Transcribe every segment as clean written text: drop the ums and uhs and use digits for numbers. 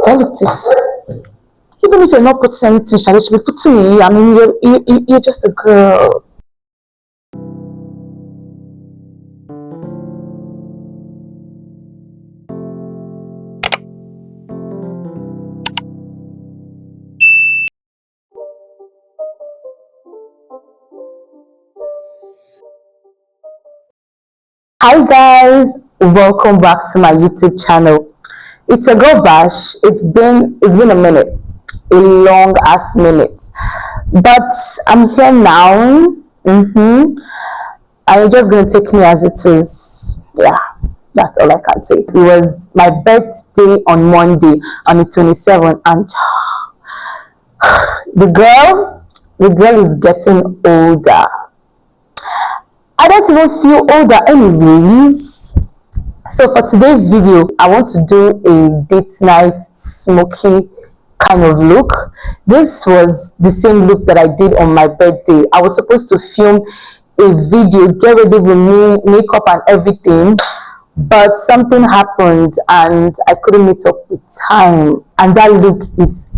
That lip tips. Even if you're not putting anything, Shall should be putting in you. I mean, you're just a girl. Hi guys, welcome back to my YouTube channel. It's a girl Bash. It's been a minute, a long ass minute, but I'm here now. And you're just gonna take me as it is. Yeah, that's all I can say. It was my birthday on Monday on the 27th, and the girl is getting older. I don't even feel older anyways. So for today's video, I want to do a date night smoky kind of look. This was the same look that I did on my birthday. I was supposed to film a video, get ready with me, makeup and everything, but something happened and I couldn't meet up with time. And that look, it's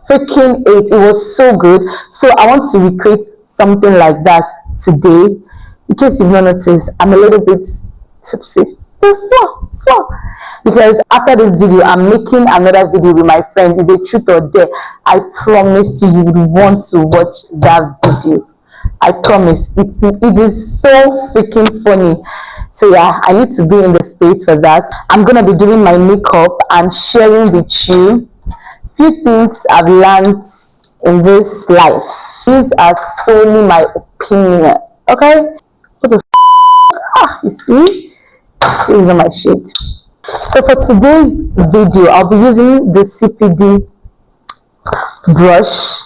freaking 8. It was so good. So I want to recreate something like that today. In case you've not noticed, I'm a little bit tipsy, just small, because after this video I'm making another video with my friend. Is a truth or dare. I promise you would want to watch that video. I promise. It is so freaking funny. So yeah, I need to be in the space for that. I'm gonna be doing my makeup and sharing with you few things I've learned in this life. These are solely my opinion. Okay? What the you see? This is not my shade. So for today's video, I'll be using the CPD brush.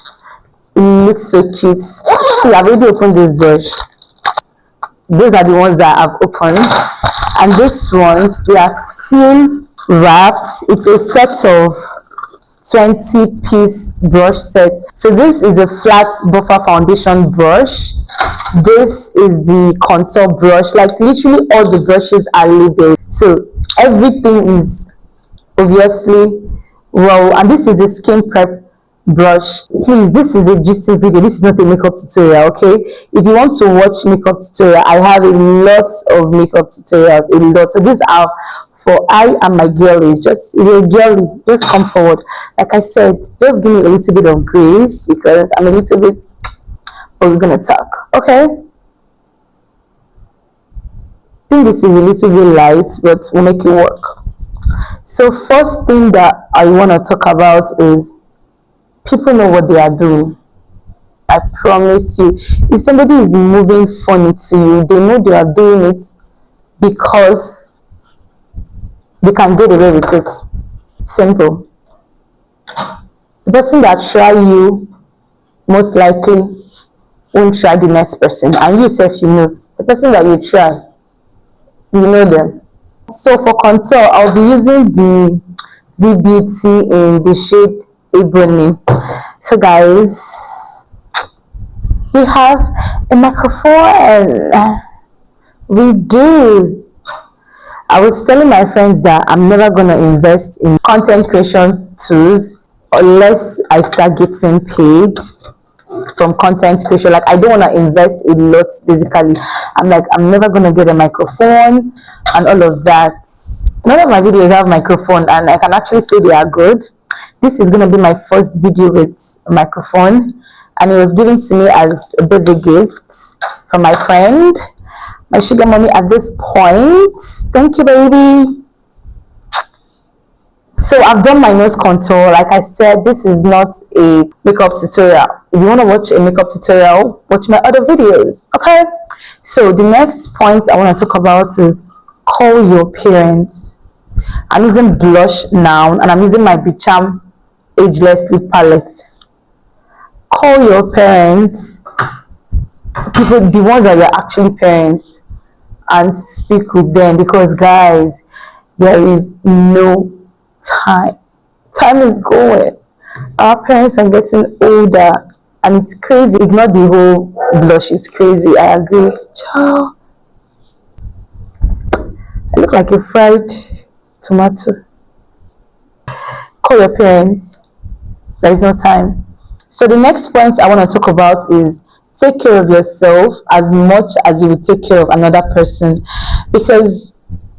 It looks so cute. See, I've already opened this brush. These are the ones that I've opened. And these ones, they are seal wrapped. It's a set of 20-piece brush set. So this is a flat buffer foundation brush. This is the contour brush. Like literally all the brushes are labeled, so everything is obviously well. And this is the skin prep brush. Please, this is a gisting video. This is not a makeup tutorial. Okay, if you want to watch makeup tutorial, I have a lot of makeup tutorials, a lot. So these are for I and my girlies. Just if you're a girly, just come forward. Like I said, just give me a little bit of grace because I'm a little bit, but we're gonna talk. Okay, I think this is a little bit light, but we'll make it work. So first thing that I want to talk about is people know what they are doing. I promise you, if somebody is moving funny to you, they know they are doing it because they can get away with it. Simple. The person that try you most likely won't try the next person, and you yourself, you know the person that you try, you know them. So for contour, I'll be using the V Beauty in the shade Ebony. So guys, we have a microphone. We do. I was telling my friends that I'm never gonna invest in content creation tools unless I start getting paid from content creation. Like I don't want to invest a lot. Basically, I'm like, I'm never gonna get a microphone and all of that. None of my videos have microphone, and I can actually say they are good. This is gonna be my first video with a microphone, and it was given to me as a birthday gift from my friend, my sugar mommy at this point. Thank you, baby. So I've done my nose contour. Like I said, this is not a makeup tutorial. If you want to watch a makeup tutorial, watch my other videos. Okay, so the next point I want to talk about is call your parents. I'm using blush now, and I'm using my Bicham Ageless Lip Palette. Call your parents, people, the ones that are actually parents, and speak with them, because guys, there is no time is going. Our parents are getting older, and it's crazy. Ignore the whole blush, it's crazy. I agree. Ciao. I look like a fried tomato. Call your parents. There is no time. So the next point I want to talk about is take care of yourself as much as you would take care of another person, because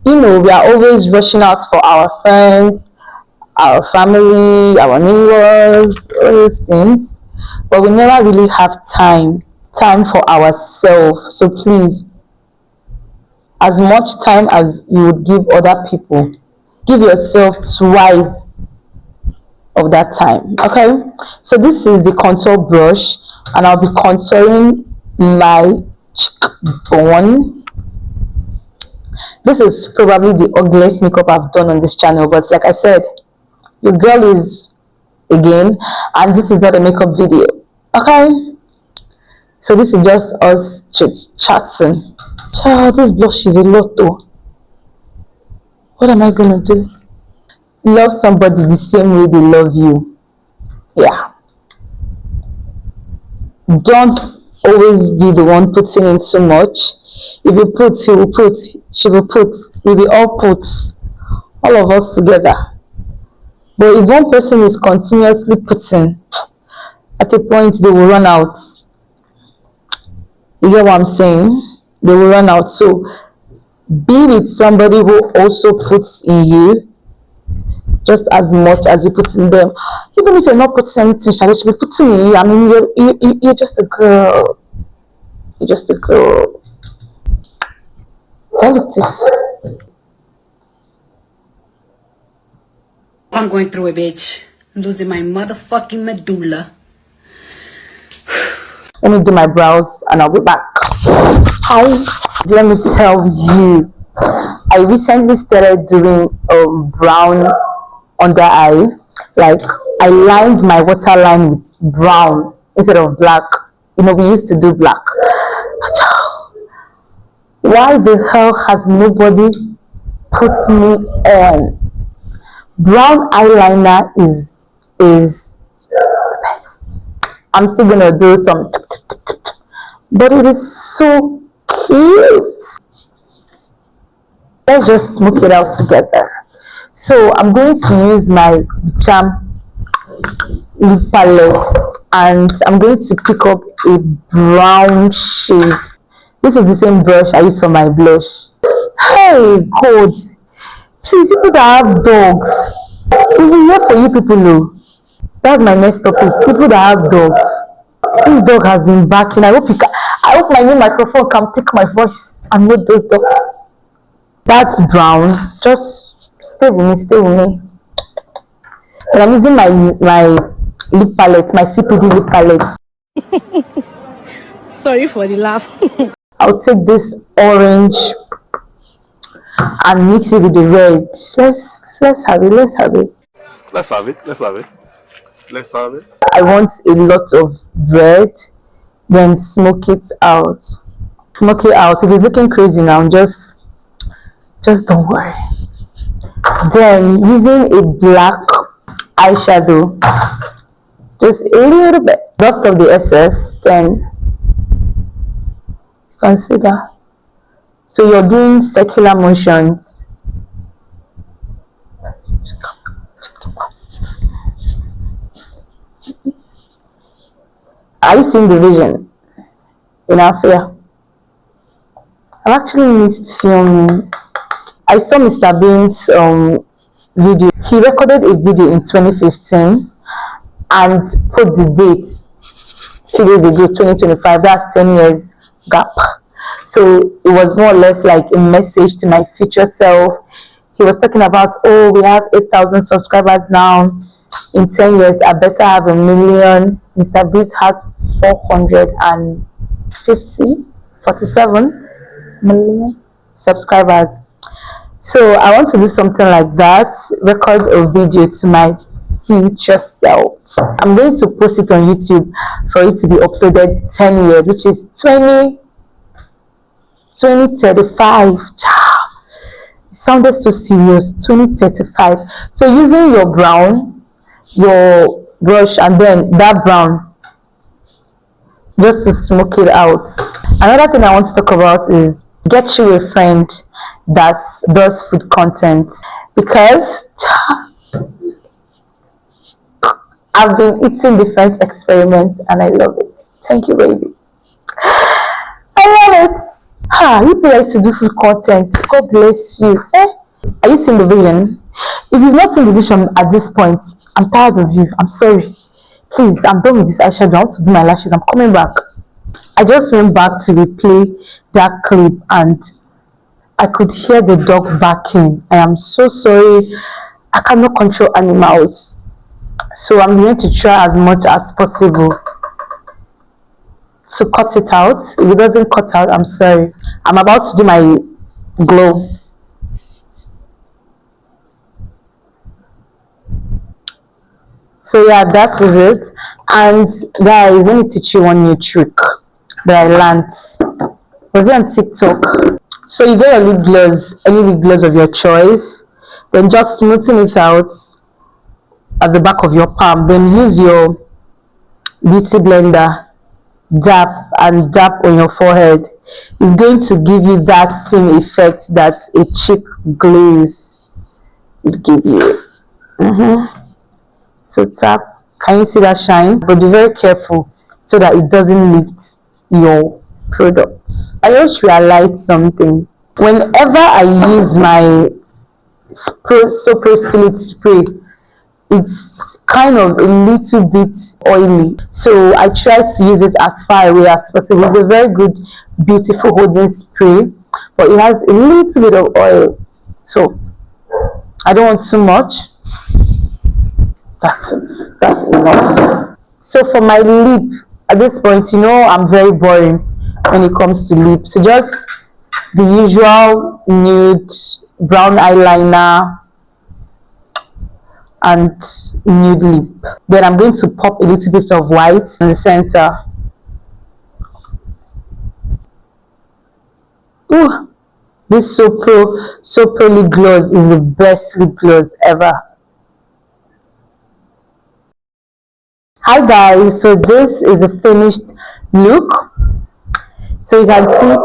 we are always rushing out for our friends, our family, our neighbors, all those things, but we never really have time for ourselves. So please, as much time as you would give other people, give yourself twice of that time. Okay, so this is the contour brush, and I'll be contouring my cheekbone. This is probably the ugliest makeup I've done on this channel, but like I said, your girl is again, and this is not a makeup video. Okay, so this is just us chatting. Child, this blush is a lot though. What am I gonna do? Love somebody the same way they love you. Yeah, don't always be the one putting in too much. If you put, he will put, she will put, we will all put, all of us together. But if one person is continuously putting, at a point they will run out. You get what I'm saying? They will run out. So be with somebody who also puts in you just as much as you put in them. Even if you're not putting anything, Charlotte should be putting in you. I mean, you're just a girl. You're just a girl. Dialect tips. I'm going through it, bitch. I'm losing my motherfucking medulla. Let me do my brows and I'll be back. Hi, let me tell you, I recently started doing brown under eye. Like, I lined my waterline with brown instead of black. We used to do black. Why the hell has nobody put me on? Brown eyeliner is the best. I'm still gonna do some, but it is so cute. Let's just smoke it out together. So I'm going to use my Charm lip palette, and I'm going to pick up a brown shade. This is the same brush I use for my blush. Hey God, please, people that have dogs, we will here for you people. Know that's my next topic. People that have dogs. This dog has been barking. I hope my new microphone can pick my voice and not those dogs. That's brown. Just stay with me. And I'm using my lip palette, my CPD lip palette. Sorry for the laugh. I'll take this orange and mix it with the red. Let's have it. I want a lot of red, then smoke it out. Smoke it out. If it's looking crazy now, just don't worry. Then using a black eyeshadow, just a little bit, dust of the excess, then consider. So you're doing circular motions. Are you seeing the vision in our fear? I've actually missed filming. I saw Mr. Bean's video. He recorded a video in 2015 and put the date a few days ago, 2025. That's 10 years gap. So it was more or less like a message to my future self. He was talking about, oh, we have 8,000 subscribers now. In 10 years, I better have 1 million. Mr. Beat has 47 million subscribers. So I want to do something like that, record a video to my future self. I'm going to post it on YouTube for it to be uploaded 10 years, which is 2035. It sounded so serious. 2035. So using your brown, your brush, and then that brown, just to smoke it out. Another thing I want to talk about is get you a friend that does food content, because I've been eating different experiments and I love it. Thank you, baby. I love it. You guys to do food content. God bless you. Are you seeing the vision? If you've not seen the vision at this point, I'm tired of you. I'm sorry. Please, I'm done with this eyeshadow. I want to do my lashes. I'm coming back. I just went back to replay that clip and I could hear the dog barking. I am so sorry. I cannot control animals. So I'm going to try as much as possible to cut it out. If it doesn't cut out, I'm sorry. I'm about to do my glow. So yeah, that is it. And guys, let me teach you one new trick that I learned. Was it on TikTok? So you get your lip gloss, any lip gloss of your choice, then just smoothen it out at the back of your palm. Then use your beauty blender, dab and dab on your forehead. It's going to give you that same effect that a cheek glaze would give you. So tap. Can you see that shine? But be very careful so that it doesn't lift your products. I just realized something. Whenever I use my Sopracilite spray, it's kind of a little bit oily, so I try to use it as far away as possible. It's a very good, beautiful holding spray, but it has a little bit of oil, so I don't want too much. That's it. That's enough. So for my lip, at this point, I'm very boring when it comes to lip. So just the usual nude brown eyeliner and nude lip. Then I'm going to pop a little bit of white in the center. Ooh, this Sopro lip gloss is the best lip gloss ever. Hi guys, so this is a finished look. So you can see.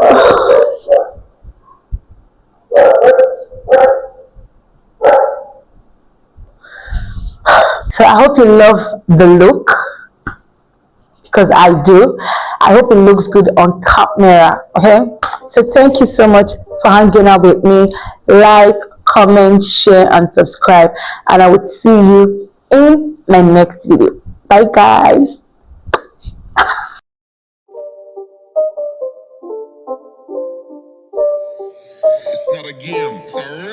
So I hope you love the look, because I do. I hope it looks good on camera. Okay, so thank you so much for hanging out with me. Like, comment, share and subscribe, and I would see you in my next video. Bye guys. It's not a game, it's a